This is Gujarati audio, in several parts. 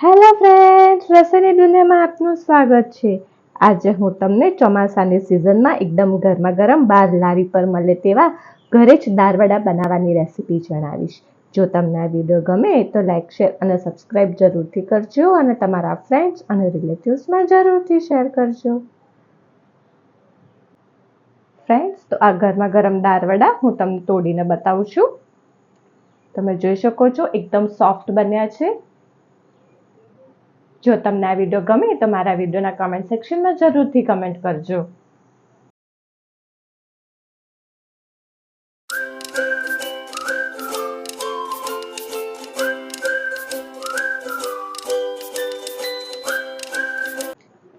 હેલો ફ્રેન્ડ્સ, રસોઈની દુનિયામાં આપનું સ્વાગત છે। આજે હું તમને ચોમાસાની સિઝનમાં એકદમ ગરમા ગરમ બહાર લારી પર મળે તેવા ઘરે જ દાળવડા બનાવવાની રેસીપી જણાવીશ। જો તમને આ વિડીયો ગમે તો લાઈક, શેર અને સબસ્ક્રાઈબ જરૂરથી કરજો અને તમારા ફ્રેન્ડ્સ અને રિલેટિવ્સમાં જરૂરથી શેર કરજો। ફ્રેન્ડ્સ, તો આ ગરમા ગરમ દાળવડા હું તમને તોડીને બતાવું છું। તમે જોઈ શકો છો એકદમ સોફ્ટ બન્યા છે। જો તમને આ વિડીયો ગમે તો મારા વિડીયોના કમેન્ટ સેક્શનમાં જરૂરથી કમેન્ટ કરજો।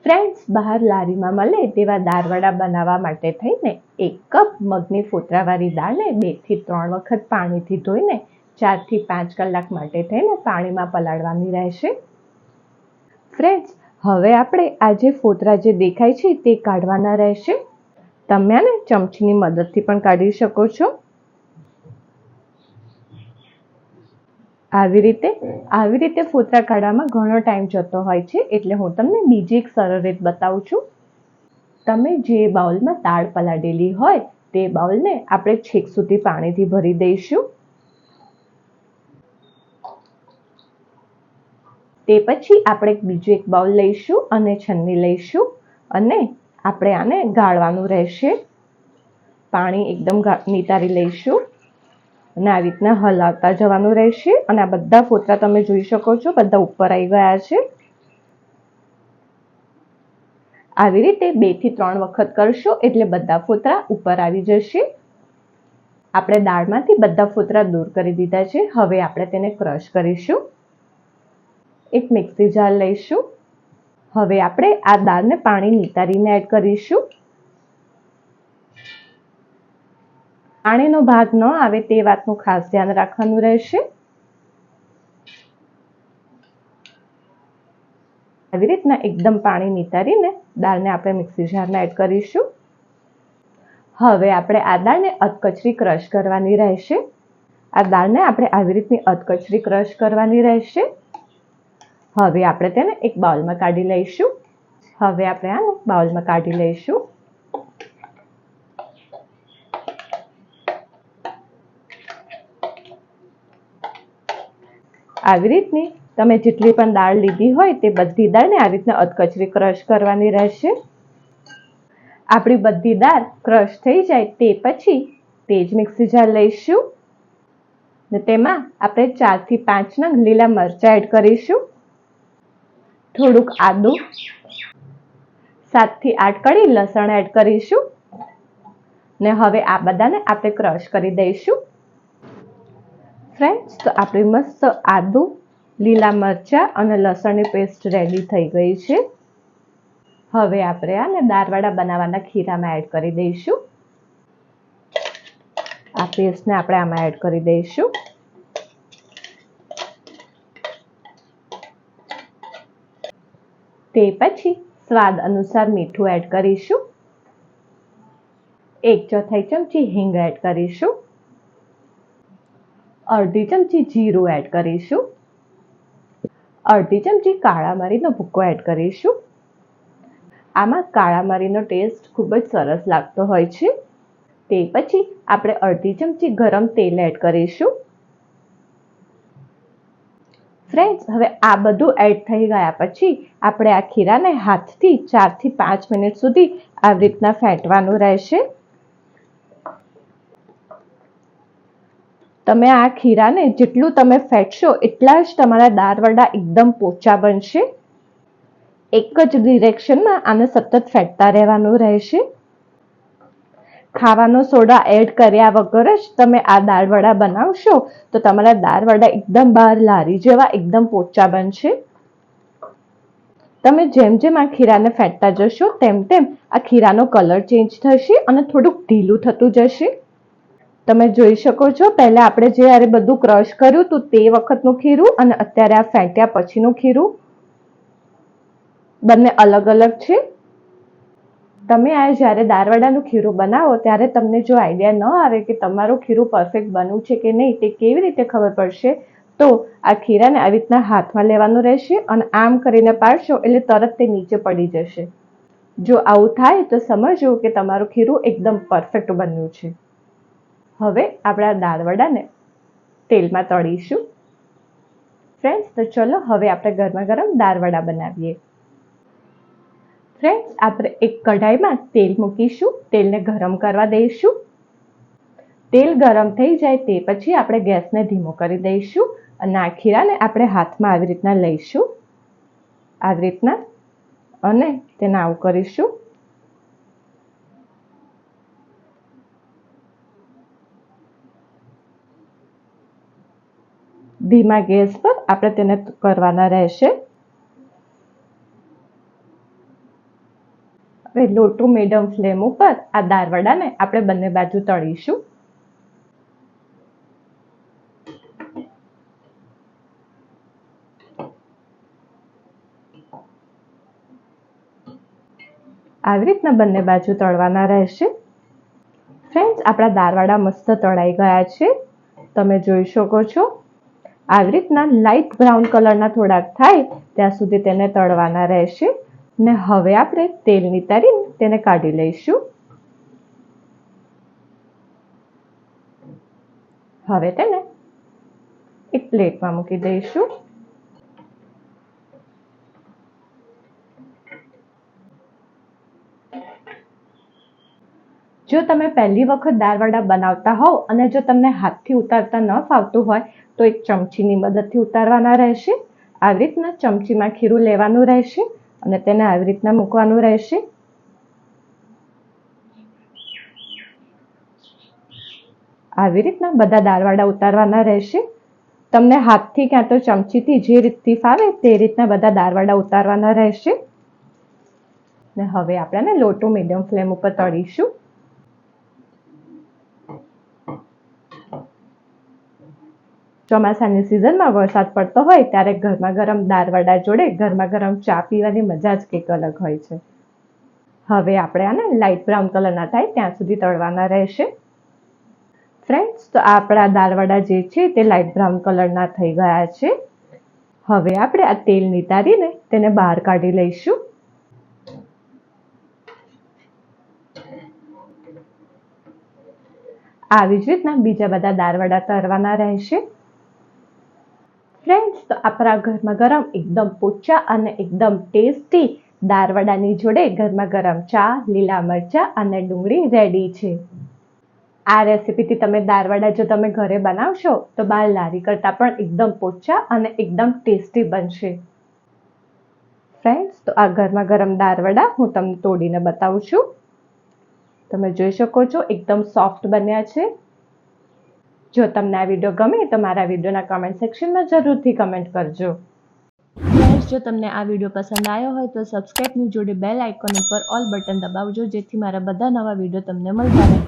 ફ્રેન્ડ્સ, બહાર લારીમાં મળે તેવા દાળવડા બનાવવા માટે થઈને 1 કપ મગની ફોતરાવાળી દાળને 2 થી 3 વખત પાણીથી ધોઈને 4 થી 5 કલાક માટે થઈને પાણીમાં પલાળવાની રહેશે। ફ્રેન્ડ્સ, હવે આપણે આ જે ફોતરા જે દેખાય છે તે કાઢવાના રહેશે। તમે આને ચમચીની મદદથી પણ કાઢી શકો છો। આવી રીતે ફોતરા કાઢવામાં ઘણો ટાઈમ જતો હોય છે, એટલે હું તમને બીજી એક સરળ રીત બતાવું છું। તમે જે બાઉલમાં દાળ પલાળેલી હોય તે બાઉલને આપણે છેક સુધી પાણીથી ભરી દઈશું। તે પછી આપણે બીજું એક બાઉલ લઈશું અને છન્ની લઈશું અને આપણે આને ગાળવાનું રહેશે। પાણી એકદમ નિતારી લઈશું અને આવી રીતના હલાવતા જવાનું રહેશે અને આ બધા ફોતરા તમે જોઈ શકો છો બધા ઉપર આવી ગયા છે। આવી રીતે 2 થી 3 વખત કરશો એટલે બધા ફોતરા ઉપર આવી જશે। આપણે દાળમાંથી બધા ફોતરા દૂર કરી દીધા છે। હવે આપણે તેને ક્રશ કરીશું। એક મિક્સી જાર લઈશું। હવે આપણે આ દાળને પાણી નિતારીને એડ કરીશું। પાણીનો ભાગ ન આવે તે વાતનું ખાસ ધ્યાન રાખવાનું રહેશે। આવી રીતના એકદમ પાણી નિતારીને દાળને આપણે મિક્સી જારમાં એડ કરીશું। હવે આપણે આ દાળને અધકચરી ક્રશ કરવાની રહેશે। આ દાળને આપણે આવી રીતની અધકચરી ક્રશ કરવાની રહેશે। હવે આપણે તેને એક બાઉલમાં કાઢી લઈશું। હવે આપણે આને બાઉલમાં કાઢી લઈશું। આવી રીતની તમે જેટલી પણ દાળ લીધી હોય તે બધી દાળને આવી રીતના અધકચરી ક્રશ કરવાની રહેશે। આપણી બધી દાળ ક્રશ થઈ જાય તે પછી તે જ મિક્સી જાર લઈશું ને તેમાં આપણે 4 થી 5 નંગ લીલા મરચાં એડ કરીશું। થોડુંક આદું, 7 થી 8 કળી લસણ એડ કરીશું ને હવે આ બધાને આપણે ક્રશ કરી દઈશું। ફ્રેન્ડ્સ, તો આપણી મસ્ત આદું, લીલા મરચાં અને લસણની પેસ્ટ રેડી થઈ ગઈ છે। હવે આપણે આને દાળવડા બનાવવાના ખીરામાં એડ કરી દઈશું। આ પેસ્ટને આપણે આમાં એડ કરી દઈશું। તે પછી સ્વાદ અનુસાર મીઠું એડ કરીશું। 1/4 ચમચી હિંગ એડ કરીશું। અડધી ચમચી જીરું એડ કરીશું। અડધી ચમચી કાળા મરીનો ભૂકો એડ કરીશું। આમાં કાળા મરીનો ટેસ્ટ ખૂબ જ સરસ લાગતો હોય છે। તે પછી આપણે અડધી ચમચી ગરમ તેલ એડ કરીશું। ફ્રેન્ડ્સ, હવે આ બધું એડ થઈ ગયા પછી આપણે આ ખીરાને હાથથી 4 થી 5 મિનિટ સુધી આવી રીતના ફેંટવાનું રહેશે। તમે આ ખીરાને જેટલું તમે ફેંટશો એટલા જ તમારા દાળવડા એકદમ પોચા બનશે। એક જ ડિરેક્શનમાં આને સતત ફેંટતા રહેવાનું રહેશે। ખાવાનો સોડા એડ કર્યા વગર જ તમે આ દાળવડા બનાવશો તો તમારા દાળવડા એકદમ બહાર લારી જેવા એકદમ પોચા બનશે। તમે જેમ જેમ આ ખીરાને ફેંટતા જશો તેમ તેમ આ ખીરાનો કલર ચેન્જ થશે અને થોડુંક ઢીલું થતું જશે। તમે જોઈ શકો છો પહેલા આપણે જ્યારે બધું ક્રશ કર્યું હતું તે વખતનું ખીરું અને અત્યારે આ ફેંટ્યા પછીનું ખીરું બંને અલગ અલગ છે। તમે આ જ્યારે દાળવડાનું ખીરું બનાવો ત્યારે તમને જો આઈડિયા ન આવે કે તમારું ખીરું પરફેક્ટ બન્યું છે કે નહીં તે કેવી રીતે ખબર પડશે, તો આ ખીરાને આવી રીતના હાથમાં લેવાનું રહેશે અને આમ કરીને પાડશો એટલે તરત તે નીચે પડી જશે. જો આવું થાય તો સમજવું કે તમારું ખીરું એકદમ પરફેક્ટ બન્યું છે. હવે આપણા દાળવડાને તેલમાં તળીશું. ફ્રેન્ડ્સ, તો ચલો હવે આપણે ગરમા ગરમ દાળવડા બનાવીએ. ફ્રેન્ડ્સ, આપણે એક કઢાઈમાં તેલ મૂકીશું. તેલને ગરમ કરવા દઈશું. તેલ ગરમ થઈ જાય તે પછી આપણે ગેસને ધીમો કરી દઈશું અને આ ખીરાને આપણે હાથમાં આવી રીતના લઈશું. આવી રીતના અને તેને આવું કરીશું. ધીમા ગેસ પર આપણે તેને કરવાના રહેશે. હવે લો ટુ મીડિયમ ફ્લેમ ઉપર આ દાળવડાને આપણે બંને બાજુ તળીશું. આવી રીતના બંને બાજુ તળવાના રહેશે. ફ્રેન્ડ્સ, આપણા દાળવડા મસ્ત તળાઈ ગયા છે. તમે જોઈ શકો છો. આવી રીતના લાઇટ બ્રાઉન કલરના થોડાક થાય ત્યાં સુધી તેને તળવાના રહેશે. ને હવે આપણે તેલ નિતારીને તેને કાઢી લઈશું. હવે તેને એક પ્લેટમાં મૂકી દઈશું. જો તમે પહેલી વખત દાળવડા બનાવતા હોવ અને જો તમને હાથથી ઉતારતા ન ફાવતું હોય તો એક ચમચીની મદદથી ઉતારવાના રહેશે. આવી રીતના ચમચીમાં ખીરું લેવાનું રહેશે અને તેને આવી રીતના મૂકવાનું રહેશે. આવી રીતના બધા દાળવડા ઉતારવાના રહેશે. તમને હાથથી ક્યાં તો ચમચીથી જે રીતથી ફાવે તે રીતના બધા દાળવડા ઉતારવાના રહેશે. ને હવે આપણે લો ટુ મીડિયમ ફ્લેમ ઉપર તળીશું. ચોમાસાની સિઝનમાં વરસાદ પડતો હોય ત્યારે ગરમા ગરમ દાળવડા જોડે ગરમા ગરમ ચા પીવાની મજા જ કંઈક અલગ હોય છે. હવે આપણે આને લાઇટ બ્રાઉન કલરના થાય ત્યાં સુધી તળવાના રહેશે. ફ્રેન્ડ્સ, તો આપણા દાળવડા જે છે તે લાઇટ બ્રાઉન કલરના થઈ ગયા છે. હવે આપણે આ તેલ નિતારીને તેને બહાર કાઢી લઈશું. આવી જ રીતના બીજા બધા દાળવડા તળવાના રહેશે. ફ્રેન્ડ્સ, તો આપણા ગરમા ગરમ એકદમ પોચા અને એકદમ ટેસ્ટી દાળવડાની જોડે ગરમા ગરમ ચા, લીલા મરચા અને ડુંગળી રેડી છે. આ રેસીપીથી તમે દાળવડા જો તમે ઘરે બનાવશો તો બહાર લારી કરતાં પણ એકદમ પોચા અને એકદમ ટેસ્ટી બનશે. ફ્રેન્ડ્સ, તો આ ગરમા ગરમ દાળવડા હું તમને તોડીને બતાવું છું. તમે જોઈ શકો છો એકદમ સોફ્ટ બન્યા છે. જો તમને આ વિડીયો ગમે તો મારા વિડીયોના કમેન્ટ સેક્શનમાં જરૂરથી કમેન્ટ કરજો. ફ્રેન્ડ્સ, જો તમને આ વિડીયો પસંદ આવ્યો હોય તો સબસ્ક્રાઇબની જોડે બેલ આઇકોન ઉપર ઓલ બટન દબાવજો જેથી મારા બધા નવા વિડીયો તમને મળતા રહે.